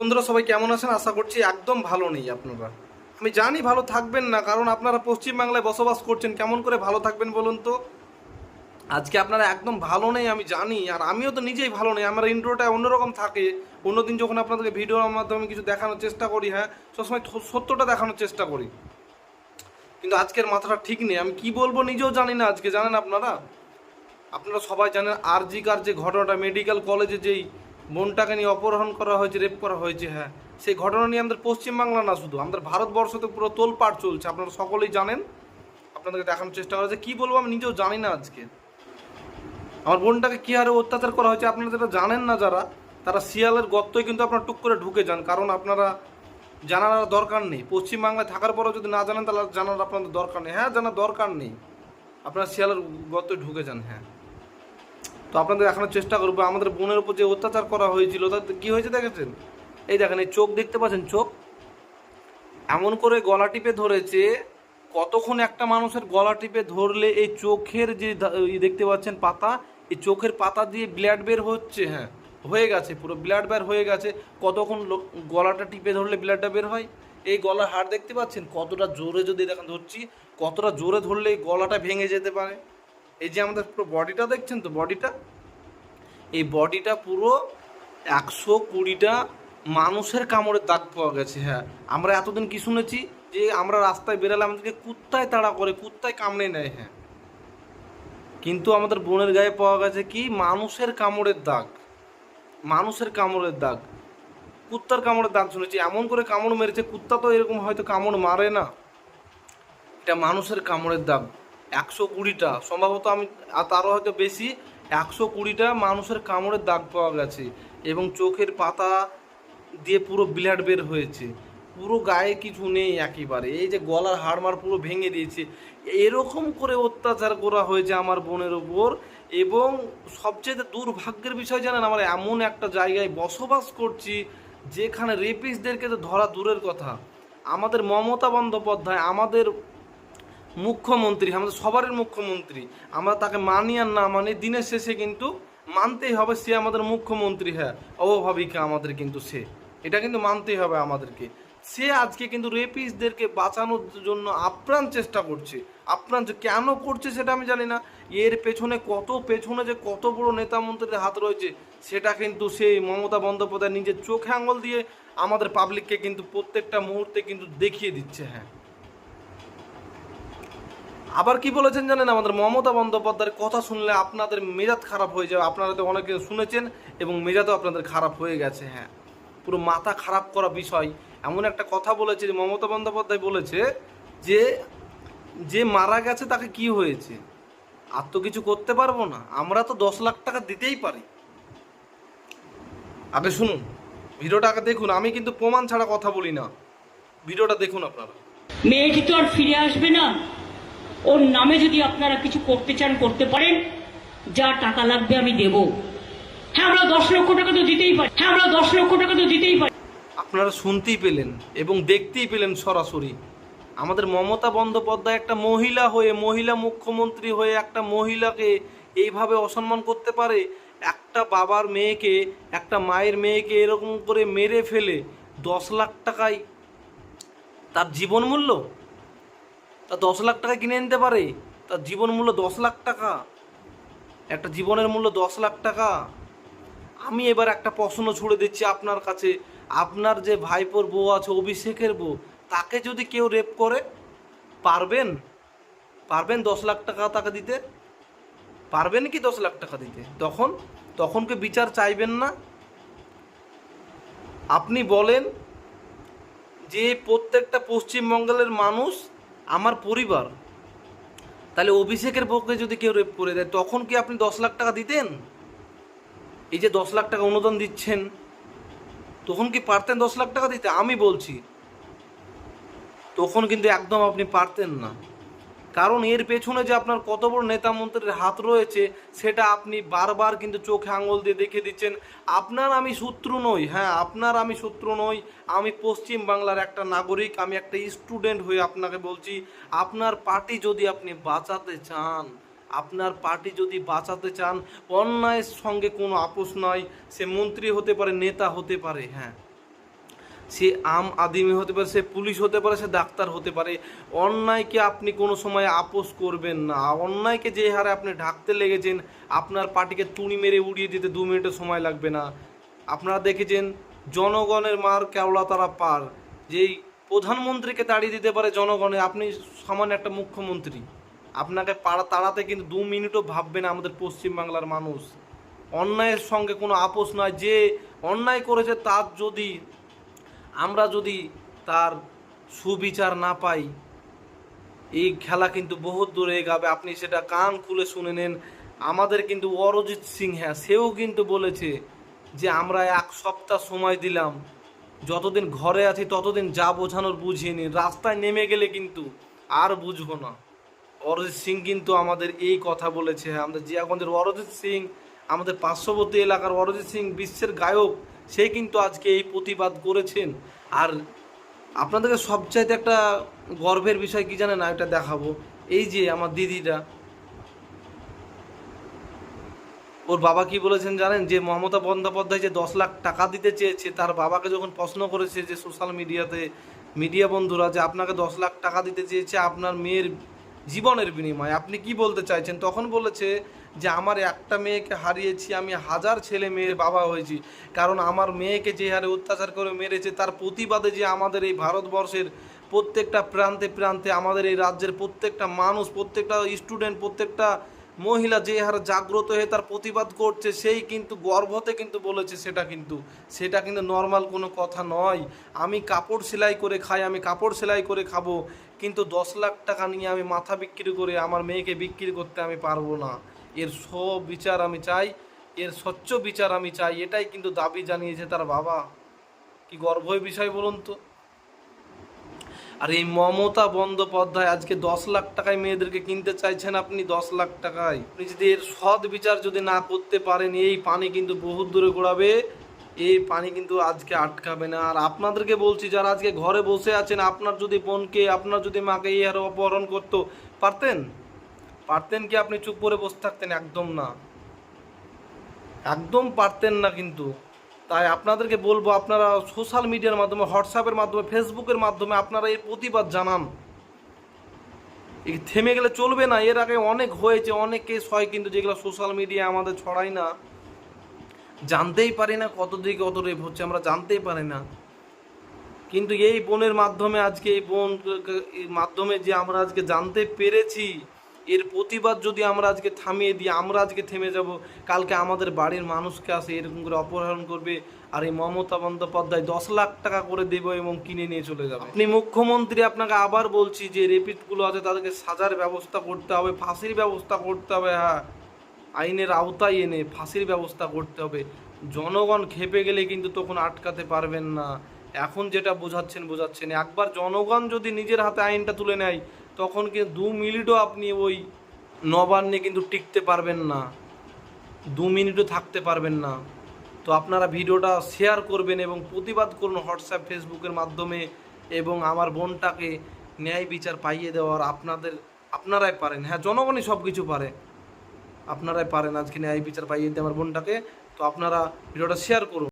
বন্ধুরা সবাই কেমন আছেন? আশা করছি একদম ভালো নেই আপনারা। আমি জানি ভালো থাকবেন না, কারণ আপনারা পশ্চিমবাংলায় বসবাস করছেন। কেমন করে ভালো থাকবেন বলুন তো? আজকে আপনারা একদম ভালো নেই আমি জানি, আর আমিও তো নিজেই ভালো নেই। আমার ইন্ট্রোটা অন্যরকম থাকে। অন্যদিন যখন আপনাদেরকে ভিডিওর মাধ্যমে কিছু দেখানোর চেষ্টা করি, হ্যাঁ, সবসময় সত্যটা দেখানোর চেষ্টা করি, কিন্তু আজকের মাথাটা ঠিক নেই। আমি কি বলবো নিজেও জানি না। আজকে জানেন আপনারা, আপনারা সবাই জানেন আরজিকার যে ঘটনাটা, মেডিকেল কলেজে যেই বোনটাকে নিয়ে অপহরণ করা হয়েছে, রেপ করা হয়েছে, হ্যাঁ, সেই ঘটনা নিয়ে আমাদের পশ্চিমবাংলা না, শুধু আমাদের ভারতবর্ষতে পুরো তোলপাড় চলছে। আপনারা সকলেই জানেন। আপনাদেরকে দেখানোর চেষ্টা করা হয়েছে। কী বলবো আমি নিজেও জানি না। আজকে আমার বোনটাকে কী হারে অত্যাচার করা হয়েছে আপনারা যেটা জানেন না, যারা, তারা শিয়ালের গর্তই কিন্তু আপনারা টুক করে ঢুকে যান। কারণ আপনারা জানার দরকার নেই। পশ্চিমবাংলায় থাকার পরেও যদি না জানেন, তাহলে জানার আপনাদের দরকার নেই। হ্যাঁ, জানার দরকার নেই, আপনারা শিয়ালের গর্তই ঢুকে যান। হ্যাঁ, তো আপনাদের দেখানোর চেষ্টা করবো আমাদের বোনের উপর যে অত্যাচার করা হয়েছিল, তাতে কি হয়েছে দেখেছেন? এই দেখেন, এই চোখ দেখতে পাচ্ছেন? চোখ এমন করে গলা টিপে ধরেছে। কতক্ষণ একটা মানুষের গলা টিপে ধরলে এই চোখের যে দেখতে পাচ্ছেন পাতা, এই চোখের পাতা দিয়ে ব্লাড বের হচ্ছে। হ্যাঁ, হয়ে গেছে, পুরো ব্লাড বের হয়ে গেছে। কতক্ষণ গলাটা টিপে ধরলে ব্লাডটা বের হয়? এই গলার হাড় দেখতে পাচ্ছেন কতটা জোরে, যদি দেখেন ধরছি, কতটা জোরে ধরলে এই গলাটা ভেঙে যেতে পারে। এই যে আমাদের পুরো বডিটা দেখছেন তো, বডিটা, এই বডিটা পুরো 120টা মানুষের কামড়ের দাগ পাওয়া গেছে। হ্যাঁ, আমরা এতদিন কি শুনেছি, যে আমরা রাস্তায় বেরালে আমাদেরকে কুত্তায় তাড়া করে, কুত্তায় কামড়ে নেয়। হ্যাঁ, কিন্তু আমাদের বোনের গায়ে পাওয়া গেছে কি? মানুষের কামড়ের দাগ। মানুষের কামড়ের দাগ, কুত্তার কামড়ের দাগ শুনেছি। এমন করে কামড় মেরেছে, কুত্তা তো এরকম হয়তো কামড় মারে না, এটা মানুষের কামড়ের দাগ। 120টা সম্ভবত, আমি তারও হয়তো বেশি, 120টা মানুষের কামড়ের দাগ পাওয়া গেছে। এবং চোখের পাতা দিয়ে পুরো ব্লাড বের হয়েছে। পুরো গায়ে কিছু নেই একেবারে। এই যে গলার হাড়মার পুরো ভেঙে দিয়েছে। এরকম করে অত্যাচার করা হয়েছে আমার বোনের ওপর। এবং সবচেয়ে দুর্ভাগ্যের বিষয় জানেন, আমরা এমন একটা জায়গায় বসবাস করছি যেখানে রেপিস্টদেরকে তো ধরা দূরের কথা, আমাদের মমতা বন্দ্যোপাধ্যায়, আমাদের মুখ্যমন্ত্রী, আমাদের সবারই মুখ্যমন্ত্রী, আমরা তাকে মানি আর না মানি, দিনের শেষে কিন্তু মানতেই হবে সে আমাদের মুখ্যমন্ত্রী। হ্যাঁ, অবভাবিকা আমাদের, কিন্তু সে, এটা কিন্তু মানতেই হবে আমাদেরকে। সে আজকে কিন্তু রেপিস্টদেরকে বাঁচানোর জন্য আপ্রাণ চেষ্টা করছে। আপ্রাণ কেন করছে সেটা আমি জানি না। এর পেছনে পেছনে যে কত বড় নেতা মন্ত্রীর হাত রয়েছে, সেটা কিন্তু সেই মমতা বন্দ্যোপাধ্যায় নিজের চোখে আঙুল দিয়ে আমাদের পাবলিককে কিন্তু প্রত্যেকটা মুহূর্তে কিন্তু দেখিয়ে দিচ্ছে। হ্যাঁ, আবার কি বলেছেন জানেন? আমাদের মমতা বন্দ্যোপাধ্যায়ের কথা শুনলে আপনাদের মেজাজ খারাপ হয়ে যাবে। আপনারা তো অনেকে শুনেছেন এবং মেজাজও আপনাদের খারাপ হয়ে গেছে। হ্যাঁ, পুরো মাথা খারাপ করা বিষয়। এমন একটা কথা বলেছে যে মমতা বন্দ্যোপাধ্যায় বলেছে যে, যে মারা গেছে তাকে কি হয়েছে, আর তো কিছু করতে পারবো না, আমরা তো 10 লাখ টাকা দিতেই পারি। আগে শুনুন, ভিডিওটা আগে দেখুন। আমি কিন্তু প্রমাণ ছাড়া কথা বলি না, ভিডিওটা দেখুন আপনারা। মেয়েটি তো আর ফিরে আসবে না। ওর নামে যদি আপনারা কিছু করতে চান করতে পারেন, যা টাকা লাগবে আমি দেব। হ্যাঁ, আমরা 10 লক্ষ টাকা তো দিতেই পারি। হ্যাঁ, আমরা 10 লক্ষ টাকা তো দিতেই পারি। আপনারা শুনতেই পেলেন এবং দেখতেই পেলেন সরাসরি, আমাদের মমতা বন্দ্যোপাধ্যায় একটা মহিলা হয়ে, মহিলা মুখ্যমন্ত্রী হয়ে একটা মহিলাকে এইভাবে অসম্মান করতে পারে? একটা বাবার মেয়েকে, একটা মায়ের মেয়েকে এরকম করে মেরে ফেলে 10 লাখ টাকায় তার জীবন মূল্য, তা 10 লাখ টাকায় কিনে নিতে পারে? তার জীবন মূল্য 10 লাখ টাকা, একটা জীবনের মূল্য 10 লাখ টাকা। আমি এবার একটা প্রশ্ন ছুড়ে দিচ্ছি আপনার কাছে, আপনার যে ভাইপোর বউ আছে, অভিষেকের বউ, তাকে যদি কেউ রেপ করে, পারবেন? পারবেন 10 লাখ টাকা তাকে দিতে? পারবেন কি 10 লাখ টাকা দিতে? তখন তখন কি বিচার চাইবেন না? আপনি বলেন যে প্রত্যেকটা পশ্চিমবঙ্গের মানুষ আমার পরিবার, তাহলে অভিষেকের বউকে যদি কেউ রেপ করে দেয়, তখন কি আপনি 10 লাখ টাকা দিতেন? এই যে 10 লাখ টাকা অনুদান দিচ্ছেন, তখন কি পারতেন 10 লাখ টাকা দিতে? আমি বলছি তখন কিন্তু একদম আপনি পারতেন না। কারণ এর পেছনে যে আপনার কত বড় নেতা মন্ত্রীর হাত রয়েছে, সেটা আপনি বারবার কিন্তু চোখে আঙুল দিয়ে দেখিয়ে দিচ্ছেন। আপনার আমি শত্রু নই, হ্যাঁ, আপনার আমি শত্রু নই। আমি পশ্চিম বাংলার একটা নাগরিক, আমি একটা স্টুডেন্ট হয়ে আপনাকে বলছি, আপনার পার্টি যদি আপনি বাঁচাতে চান, আপনার পার্টি যদি বাঁচাতে চান, অন্যায়ের সঙ্গে কোনো আপোষ নয়। সে মন্ত্রী হতে পারে, নেতা হতে পারে, হ্যাঁ, সে আম আদমি হতে পারে, সে পুলিশ হতে পারে, সে ডাক্তার হতে পারে। অন্যায়কে আপনি কোনো সময় আপোষ করবেন না। অন্যায়কে যে হারে আপনি ঢাকতে লেগেছেন, আপনার পার্টিকে তুড়ি মেরে উড়িয়ে দিতে 2 মিনিটও সময় লাগবে না। আপনারা দেখেছেন জনগণের মার কেওড়া তারা পার, যেই প্রধানমন্ত্রীকে তাড়িয়ে দিতে পারে জনগণে, আপনি সামান্য একটা মুখ্যমন্ত্রী, আপনাকে তাড়াতে কিন্তু 2 মিনিটও ভাববে না আমাদের পশ্চিমবাংলার মানুষ। অন্যায়ের সঙ্গে কোনো আপোষ নয়। যে অন্যায় করেছে তার যদি আমরা যদি তার সুবিচার না পাই, এই খেলা কিন্তু বহুত দূরে এগাবে। আপনি সেটা কান খুলে শুনে নেন। আমাদের কিন্তু অরিজিৎ সিং, হ্যাঁ, সেও কিন্তু বলেছে যে আমরা 1 সপ্তাহ সময় দিলাম, যতদিন ঘরে আছি ততদিন যা বোঝানোর বুঝিয়ে নিন, রাস্তায় নেমে গেলে কিন্তু আর বুঝবো না। অরিজিৎ সিং কিন্তু আমাদের এই কথা বলেছে। হ্যাঁ, আমাদের জিয়াগঞ্জের অরিজিৎ সিং, আমাদের পার্শ্ববর্তী এলাকার অরিজিৎ সিং, বিশ্বের গায়ক, সে কিন্তু আজকে এই প্রতিবাদ করেছেন। আর আপনাদেরকে সবচাইতে একটা গর্বের বিষয় কি জানেন, এটা দেখাবো। এই যে আমার দিদিটা, ওর বাবা কি বলেছেন জানেন, যে মমতা বন্দ্যোপাধ্যায় যে 10 লাখ টাকা দিতে চেয়েছে, তার বাবাকে যখন প্রশ্ন করেছে যে সোশ্যাল মিডিয়াতে মিডিয়া বন্ধুরা, যে আপনাকে 10 লাখ টাকা দিতে চেয়েছে আপনার মেয়ের জীবনের বিনিময়ে, আপনি কি বলতে চাইছেন, তখন বলেছে যে আমার একটা মেয়েকে হারিয়েছি, আমি 1000 ছেলে মেয়ের বাবা হয়েছি, কারণ আমার মেয়েকে যে হারে অত্যাচার করে মেরেছে তার প্রতিবাদে যে আমাদের এই ভারতবর্ষের প্রত্যেকটা প্রান্তে প্রান্তে, আমাদের এই রাজ্যের প্রত্যেকটা মানুষ, প্রত্যেকটা স্টুডেন্ট, প্রত্যেকটা মহিলা যে হারে জাগ্রত হয়ে তার প্রতিবাদ করছে, সেই কিন্তু গর্ভতে কিন্তু বলেছে। সেটা কিন্তু নর্মাল কোনো কথা নয়। আমি কাপড় সেলাই করে খাই, আমি কাপড় সেলাই করে খাবো, কিন্তু 10 লাখ টাকা নিয়ে আমি মাথা বিক্রি করে আমার মেয়েকে বিক্রি করতে আমি পারবো না। এর বিচার আমি চাই, এর স্বচ্ছ বিচার আমি চাই, এটাই কিন্তু দাবি জানিয়েছে তার বাবা। কি গর্বের বিষয় বলুন তো। আর এই মমতা বন্দ্যোপাধ্যায় আজকে 10 লাখ টাকায় মেয়েদেরকে কিনতে চাইছেন, আপনি 10 লাখ টাকায়। আপনি যদি এর সৎ বিচার যদি না করতে পারেন, এই পানি কিন্তু বহুত দূরে গড়াবে, এই পানি কিন্তু আজকে আটকাবে না। আর আপনাদেরকে বলছি, যারা আজকে ঘরে বসে আছেন, আপনার যদি বোনকে, আপনার যদি মাকে এই হারে অপহরণ করতো, পারতেন কি আপনি চুপ করে বসে থাকতেন? একদম না, একদম পারতেন না কিন্তু। তাই আপনাদেরকে বলবো, আপনারা সোশ্যাল মিডিয়ার মাধ্যমে, হোয়াটসঅ্যাপের মাধ্যমে, ফেসবুকের মাধ্যমে আপনারা এর প্রতিবাদ জানান। থেমে গেলে চলবে না। এর আগে অনেক হয়েছে, অনেক কেস হয়, কিন্তু যেগুলো সোশ্যাল মিডিয়া আমাদের ছড়াই না, জানতেই পারি না কত দিকে কত রেপ হচ্ছে, আমরা জানতেই পারি না। কিন্তু এই বোনের মাধ্যমে, আজকে এই বোন মাধ্যমে যে আমরা আজকে জানতে পেরেছি, এর প্রতিবাদ যদি আমরা আজকে থামিয়ে দিই, আমরা আজকে থেমে যাব, কালকে আমাদের বাড়ির মানুষকে আসে এরকম করে অপহরণ করবে, আর এই মমতা বন্দ্যোপাধ্যায় 10 লাখ টাকা করে দেবো এবং কিনে নিয়ে চলে যাবে। আপনি মুখ্যমন্ত্রী, আপনাকে আবার বলছি যে রেপিডগুলো আছে তাদেরকে সাজার ব্যবস্থা করতে হবে, ফাঁসির ব্যবস্থা করতে হবে। হ্যাঁ, আইনের আওতায় এনে ফাঁসির ব্যবস্থা করতে হবে। জনগণ খেপে গেলে কিন্তু তখন আটকাতে পারবেন না। এখন যেটা বোঝাচ্ছেন, একবার জনগণ যদি নিজের হাতে আইনটা তুলে নেয়, তখন কিন্তু 2 মিনিটও আপনি ওই নবান্নে কিন্তু টিকতে পারবেন না, 2 মিনিটও থাকতে পারবেন না। তো আপনারা ভিডিওটা শেয়ার করবেন এবং প্রতিবাদ করুন হোয়াটসঅ্যাপ, ফেসবুকের মাধ্যমে, এবং আমার বোনটাকে ন্যায় বিচার পাইয়ে দেওয়ার আপনারাই পারেন। হ্যাঁ, জনগণই সব কিছু পারে, আপনারাই পারেন আজকে ন্যায় বিচার পাইয়ে দিতে আমার বোনটাকে। তো আপনারা ভিডিওটা শেয়ার করুন।